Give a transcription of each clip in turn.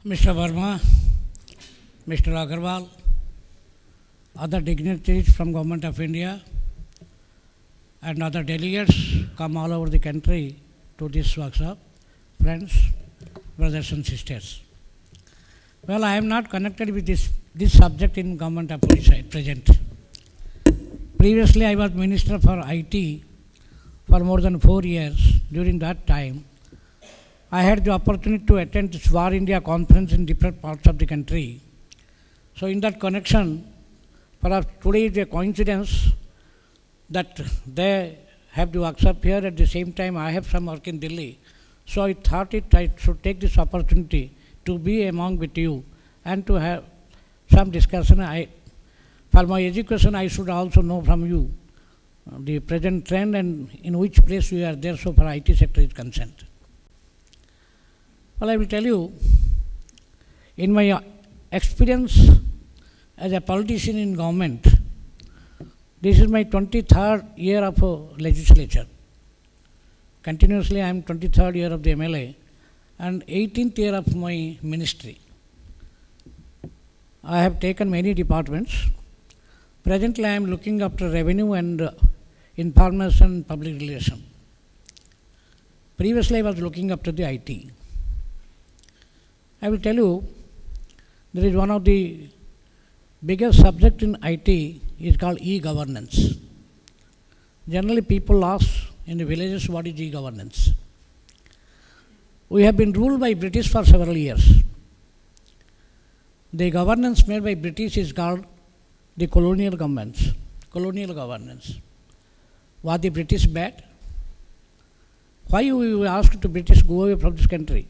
Mr. Verma, Mr. Agarwal, other dignitaries from Government of India and other delegates come all over the country to this workshop. Friends, brothers and sisters. Well, I am not connected with this subject in Government of Orrisa at present. Previously, I was Minister for IT for more than 4 years. During that time, I had the opportunity to attend the Swar India conference in different parts of the country. So in that connection, perhaps today is a coincidence that they have the workshop here at the same time I have some work in Delhi. So I thought I should take this opportunity to be among with you and to have some discussion. For my education, I should also know from you the present trend and in which place we are there so far IT sector is concerned. Well, I will tell you, in my experience as a politician in government, this is my 23rd year of legislature. Continuously, I am 23rd year of the MLA and 18th year of my ministry. I have taken many departments. Presently, I am looking after revenue and information public relation. Previously, I was looking after the IT. I will tell you, there is one of the biggest subject in IT is called e-governance. Generally, people ask in the villages, what is e-governance? We have been ruled by British for several years. The governance made by British is called the colonial governance. Colonial governance. Was the British bad? Why we were asked to British go away from this country?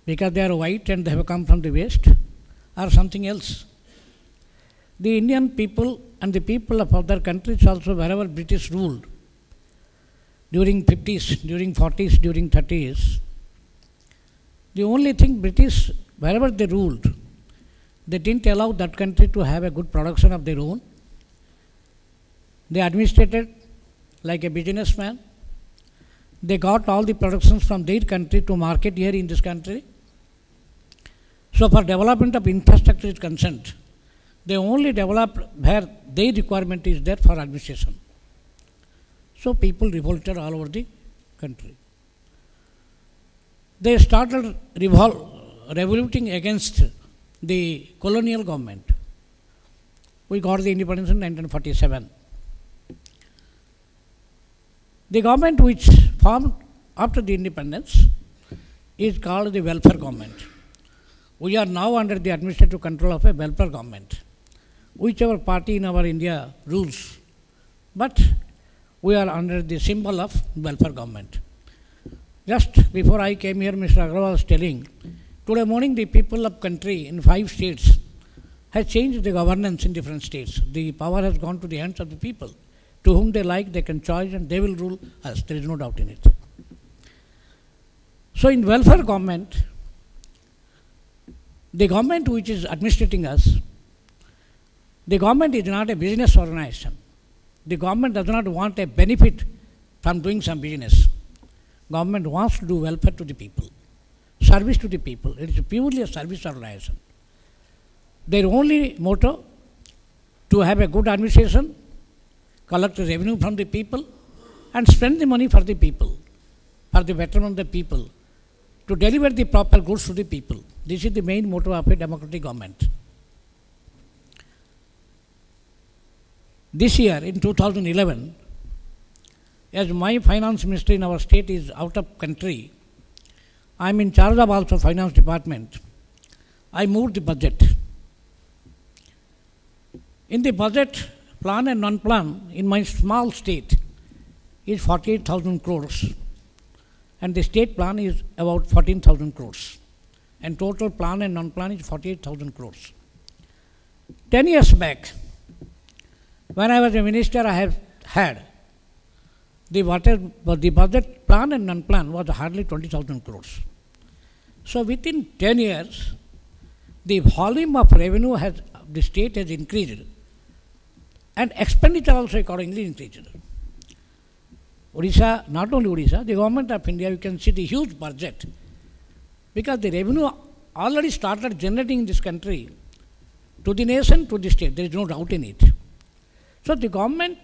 Because they are white and they have come from the West, or something else. The Indian people and the people of other countries also, wherever British ruled, during 50s, during 40s, during 30s, the only thing British, wherever they ruled, they didn't allow that country to have a good production of their own. They administrated like a businessman. They got all the productions from their country to market here in this country. So for development of infrastructure is concerned, they only develop where their requirement is there for administration. So people revolted all over the country. They started revolting against the colonial government. We got the independence in 1947. The government which formed after the independence is called the welfare government. We are now under the administrative control of a welfare government, whichever party in our India rules. But we are under the symbol of welfare government. Just before I came here, Mr. Agarwal was telling, today morning the people of country in 5 states has changed the governance in different states. The power has gone to the hands of the people. To whom they like, they can choose and they will rule us. There is no doubt in it. So in welfare government, the government which is administrating us, the government is not a business organization. The government does not want a benefit from doing some business. Government wants to do welfare to the people, service to the people. It is purely a service organization. Their only motto, to have a good administration, collect the revenue from the people and spend the money for the people, for the betterment of the people, to deliver the proper goods to the people. This is the main motto of a democratic government. This year, in 2011, as my finance ministry in our state is out of country, I am in charge of also finance department. I moved the budget. In the budget, plan and non-plan in my small state is 48,000 crores and the state plan is about 14,000 crores and total plan and non-plan is 48,000 crores. 10 years back, when I was a minister, I have had the budget plan and non-plan was hardly 20,000 crores. So within 10 years, the volume of revenue has, the state has increased and expenditure also accordingly increased. Orrisa, not only Orrisa, the Government of India, you can see the huge budget because the revenue already started generating in this country to the nation, to the state. There is no doubt in it. So the government,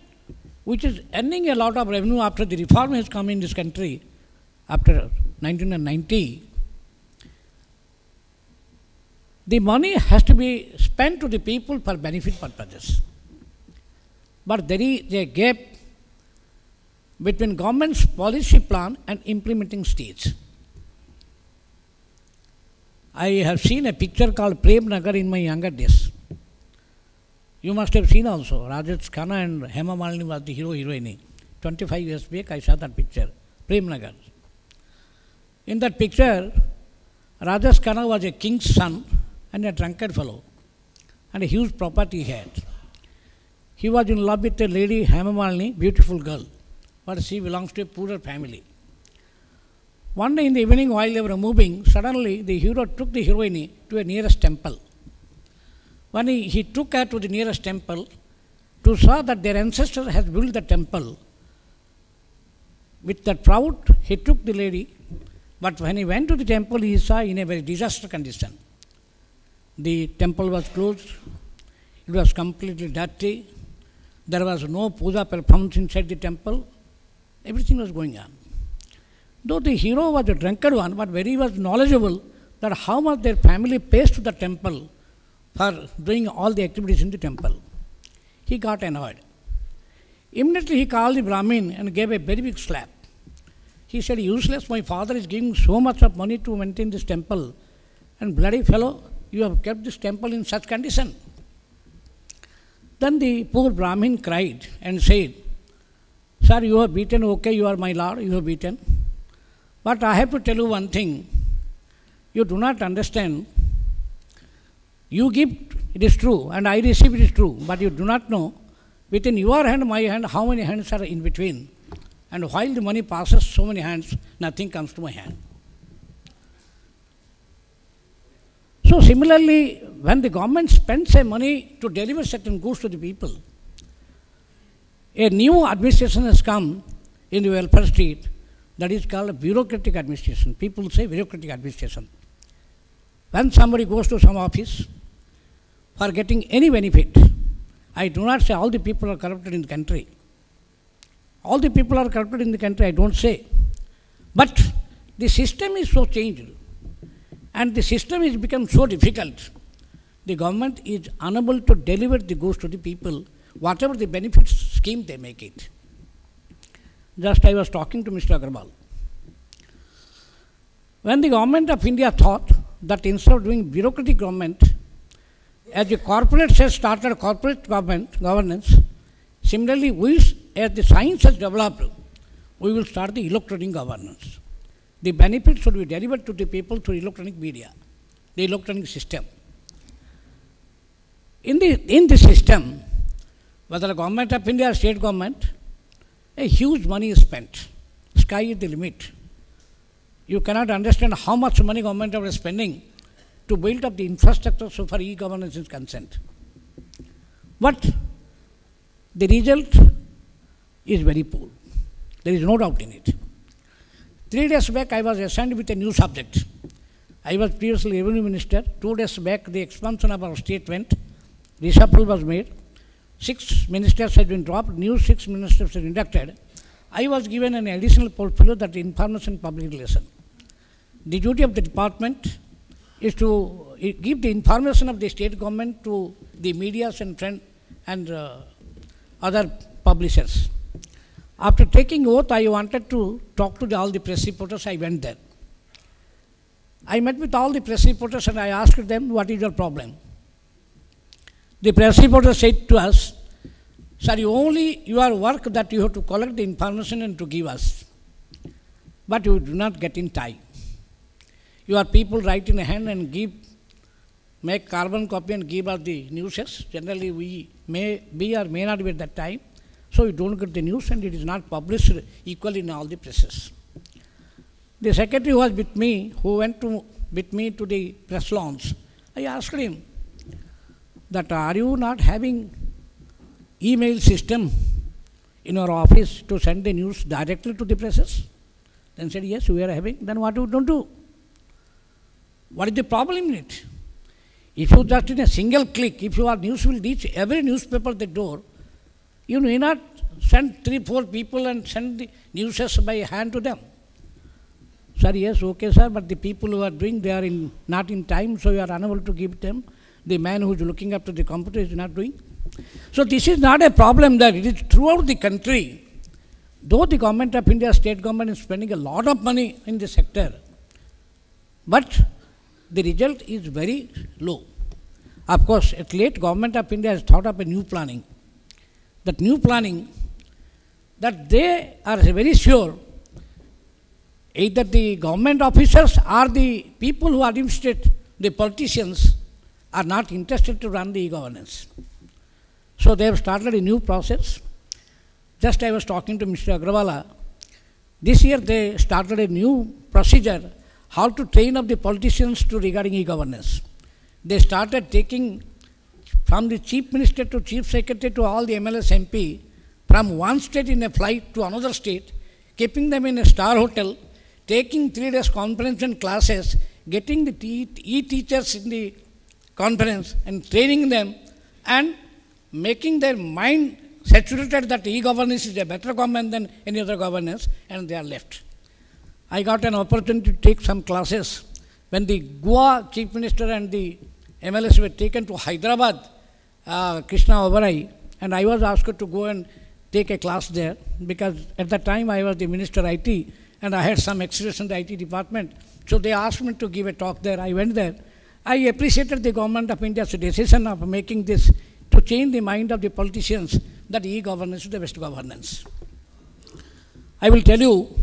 which is earning a lot of revenue after the reform has come in this country, after 1990, the money has to be spent to the people for benefit purposes. But there is a gap between government's policy plan and implementing stage. I have seen a picture called Prem Nagar in my younger days. You must have seen also. Rajesh Khanna and Hema Malini was the hero-heroine. 25 years back I saw that picture, Prem Nagar. In that picture, Rajesh Khanna was a king's son and a drunkard fellow, and a huge property he had. He was in love with a lady, Hema Malini, beautiful girl, but she belongs to a poorer family. One day in the evening while they were moving, suddenly the hero took the heroine to a nearest temple. When he took her to the nearest temple to saw that their ancestor has built the temple, with that proud he took the lady, but when he went to the temple he saw in a very disaster condition. The temple was closed, it was completely dirty, there was no puja performed inside the temple, everything was going on. Though the hero was a drunkard one, but very was knowledgeable that how much their family pays to the temple for doing all the activities in the temple. He got annoyed. Immediately he called the Brahmin and gave a very big slap. He said, "Useless, my father is giving so much of money to maintain this temple, and bloody fellow, you have kept this temple in such condition." Then the poor Brahmin cried and said, "Sir, you have beaten, okay, you are my lord, you have beaten. But I have to tell you one thing, you do not understand. You give, it is true, and I receive, it is true, but you do not know within your hand, my hand, how many hands are in between. And while the money passes so many hands, nothing comes to my hand." So similarly, when the government spends a money to deliver certain goods to the people, a new administration has come in the welfare state that is called bureaucratic administration. People say bureaucratic administration. When somebody goes to some office for getting any benefit, I do not say all the people are corrupted in the country. All the people are corrupted in the country, I don't say. But the system is so changed and the system has become so difficult. The government is unable to deliver the goods to the people, whatever the benefits scheme they make it. Just I was talking to Mr. Agarwal. When the government of India thought that instead of doing bureaucratic government, as the corporates has started corporate governance, similarly as the science has developed, we will start the electronic governance. The benefits should be delivered to the people through electronic media, the electronic system. In the system, whether the government of India or state government, a huge money is spent. Sky is the limit. You cannot understand how much money government is spending to build up the infrastructure so far e-governance is concerned. But the result is very poor. There is no doubt in it. 3 days back, I was assigned with a new subject. I was previously revenue minister. 2 days back, the expansion of our state went. Reshuffle was made. 6 ministers had been dropped. New 6 ministers were inducted. I was given an additional portfolio, that information public relation. The duty of the department is to give the information of the state government to the media and other publishers. After taking oath, I wanted to talk to all the press reporters. I went there. I met with all the press reporters and I asked them, "What is your problem?" The press reporter said to us, "Sir, your work that you have to collect the information and to give us, but you do not get in time. Your people write in a hand and make carbon copy and give us the newses. Generally, we may be or may not be at that time, so you don't get the news and it is not published equally in all the presses." The secretary who was with me, who went with me to the press launch, I asked him that, "Are you not having email system in our office to send the news directly to the presses?" Then said, "Yes, we are having." "Then what you don't do?" What is the problem in it? If you just in a single click, if your news will reach every newspaper at the door, you may not send 3-4 people and send the news by hand to them. Sir, yes, okay, sir, but the people who are doing, they are not in time, so you are unable to give them. The man who is looking after the computer is not doing. So this is not a problem that it is throughout the country. Though the Government of India, state government is spending a lot of money in this sector, but the result is very low. Of course, at late, Government of India has thought of a new planning. That new planning, that they are very sure either the government officers or the people who administrate, the politicians, are not interested to run the e-governance. So they have started a new process. Just I was talking to Mr. Agrawala. This year they started a new procedure how to train up the politicians to regarding e-governance. They started taking from the chief minister to chief secretary to all the MLS MP from one state in a flight to another state, keeping them in a star hotel, taking 3 days conference and classes, getting the e-teachers in the conference and training them and making their mind saturated that e-governance is a better government than any other governance, and they are left. I got an opportunity to take some classes when the Goa chief minister and the MLS were taken to Hyderabad, Krishna Oberoi, and I was asked to go and take a class there because at that time I was the minister IT and I had some experience in the IT department. So they asked me to give a talk there. I went there. I appreciated the Government of India's decision of making this to change the mind of the politicians that e-governance is the best governance. I will tell you,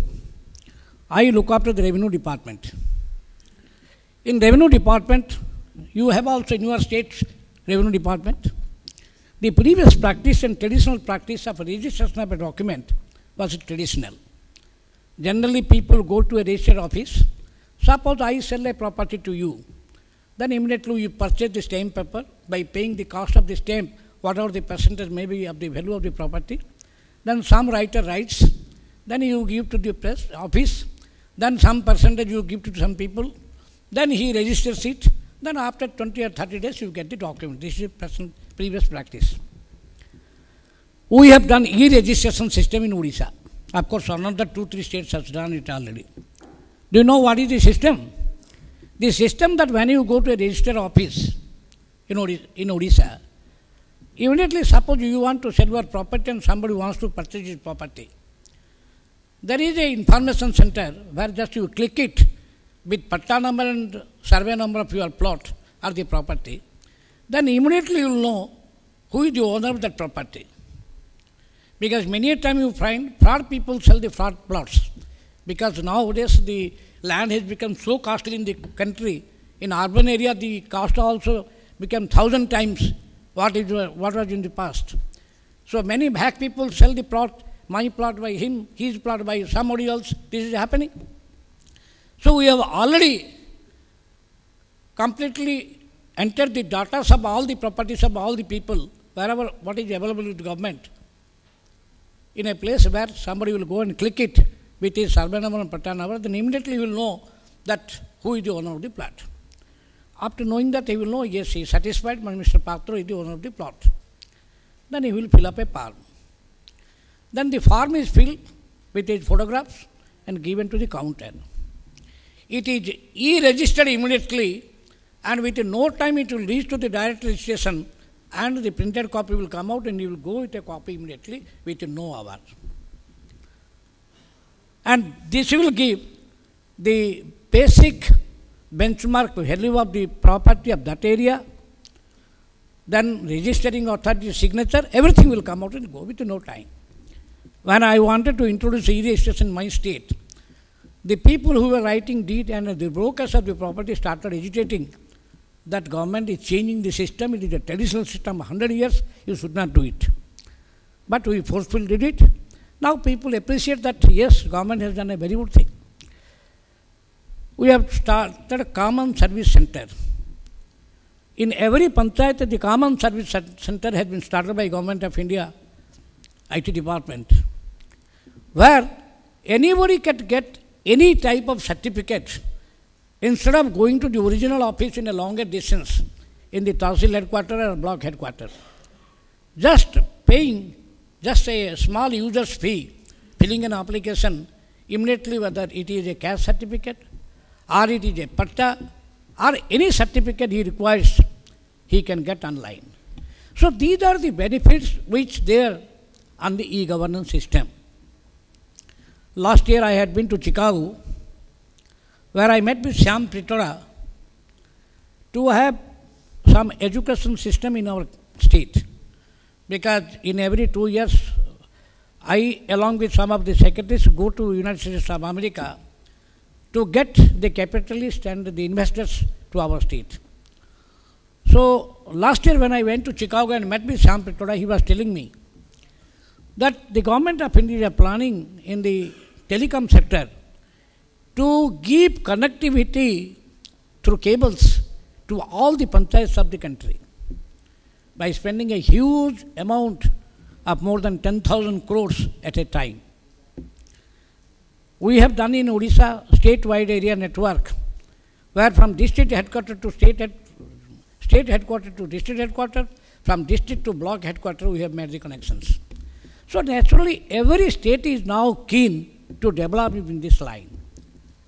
I look after the revenue department. In revenue department, you have also in your state revenue department. The previous practice and traditional practice of registration of a document was traditional. Generally, people go to a registered office. Suppose I sell a property to you. Then immediately you purchase the stamp paper by paying the cost of the stamp, whatever the percentage may be of the value of the property. Then some writer writes, then you give to the press office, then some percentage you give to some people, then he registers it, then after 20 or 30 days you get the document. This is previous practice. We have done e-registration system in Orrisa. Of course, another 2-3 states have done it already. Do you know what is the system? The system that when you go to a registered office in Orrisa, immediately suppose you want to sell your property and somebody wants to purchase his property. There is a information center where just you click it with patta number and survey number of your plot or the property. Then immediately you will know who is the owner of that property. Because many a time you find fraud people sell the fraud plots. Because nowadays the land has become so costly in the country. In urban area, the cost also become 1,000 times what was in the past. So many black people sell the plot, my plot by him, his plot by somebody else. This is happening. So we have already completely entered the data of all the properties of all the people, wherever what is available with the government, in a place where somebody will go and click it with his survey number and patta number, then immediately he will know that who is the owner of the plot. After knowing that, he will know, yes, he is satisfied, Mr. Patro is the owner of the plot. Then he will fill up a form. Then the form is filled with his photographs and given to the counter. It is e-registered immediately, and within no time it will reach to the direct registration, and the printed copy will come out and you will go with a copy immediately within no hour. And this will give the basic benchmark value of the property of that area, then registering authority signature, everything will come out and go within no time. When I wanted to introduce e-registration in my state, the people who were writing deed and the brokers of the property started agitating that government is changing the system, it is a traditional system, 100 years, you should not do it. But we forcefully did it. Now people appreciate that, yes, government has done a very good thing. We have started a common service center. In every panchayat, the common service center has been started by Government of India, IT department, where anybody can get any type of certificate instead of going to the original office in a longer distance, in the Tahsil headquarters or block headquarters, just paying just a small user's fee, filling an application, immediately whether it is a caste certificate or it is a patta or any certificate he requires, he can get online. So these are the benefits which there on the e-governance system. Last year I had been to Chicago, where I met with Shri Patro to have some education system in our state. Because in every 2 years, I, along with some of the secretaries, go to United States of America to get the capitalists and the investors to our state. So last year when I went to Chicago and met with Shri Patro, he was telling me that the Government of India is planning in the telecom sector to give connectivity through cables to all the panchayats of the country by spending a huge amount of more than 10,000 crores at a time. We have done in Orissa statewide area network, where from district headquarters to state headquarters to district headquarters, from district to block headquarters, we have made the connections. So naturally, every state is now keen to develop in this line,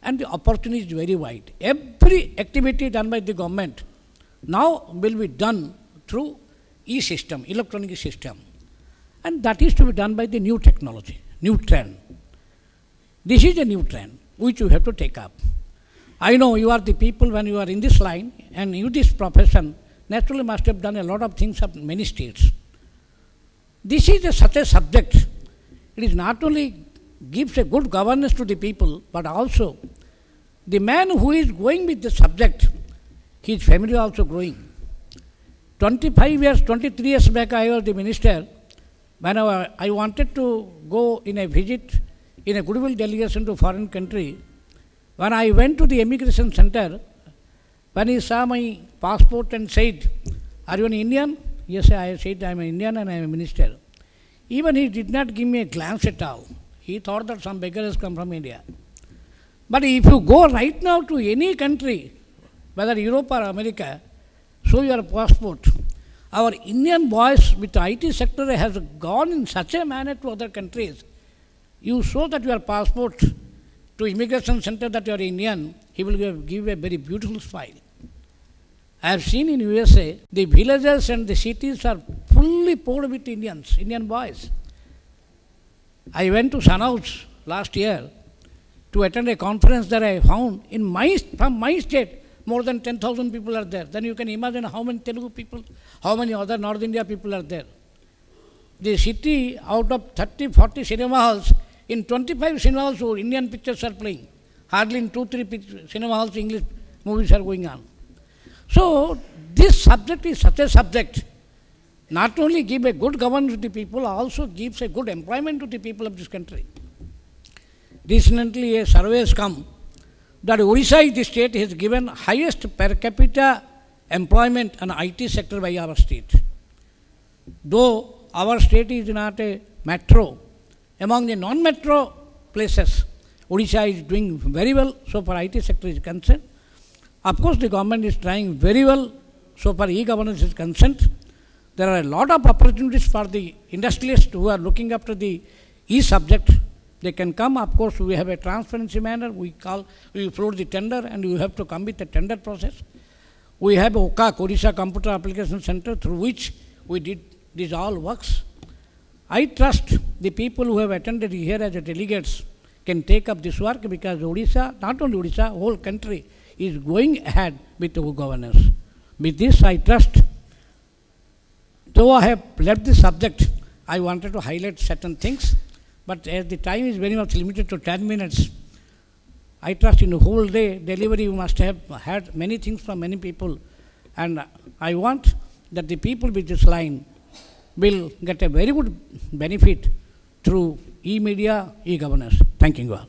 and the opportunity is very wide. Every activity done by the government now will be done through e-system, electronic system, and that is to be done by the new technology, new trend. This is a new trend which you have to take up. I know you are the people when you are in this line and in this profession, naturally must have done a lot of things of many states. This is such a subject. It is not only gives a good governance to the people, but also the man who is going with the subject, his family also growing. 23 years back, I was the minister. Whenever I wanted to go in a visit, in a goodwill delegation to foreign country, when I went to the immigration center, when he saw my passport and said, "Are you an Indian?" Yes, I said, "I am an Indian and I am a minister." Even he did not give me a glance at all. He thought that some beggar has come from India. But if you go right now to any country, whether Europe or America, show your passport. Our Indian boys with the IT sector has gone in such a manner to other countries. You show that your passport to immigration center that you are Indian, he will give a very beautiful smile. I have seen in USA, the villages and the cities are fully poured with Indians, Indian boys. I went to Sanauj last year to attend a conference that I found from my state, more than 10,000 people are there. Then you can imagine how many Telugu people, how many other North India people are there. The city, out of 30, 40 cinema halls, in 25 cinema halls, Indian pictures are playing. Hardly in 2-3 cinema halls, English movies are going on. So, this subject is such a subject. Not only give a good governance to the people, also gives a good employment to the people of this country. Recently, a survey has come that Orissa is the state has given highest per capita employment and IT sector by our state. Though our state is not a metro, among the non-metro places, Orissa is doing very well so far IT sector is concerned. Of course, the government is trying very well so far e-governance is concerned. There are a lot of opportunities for the industrialists who are looking after the e-subject. They can come. Of course, we have a transparency manner. We float the tender and you have to come with the tender process. We have OCAC, Orissa Computer Application Center, through which we did these all works. I trust the people who have attended here as delegates can take up this work, because Orissa, not only Orissa, whole country is going ahead with the governance. With this, I trust. Though I have left the subject, I wanted to highlight certain things, but as the time is very much limited to 10 minutes, I trust in the whole day delivery you must have had many things from many people, and I want that the people with this line will get a very good benefit through e-media, e-governance. Thank you all.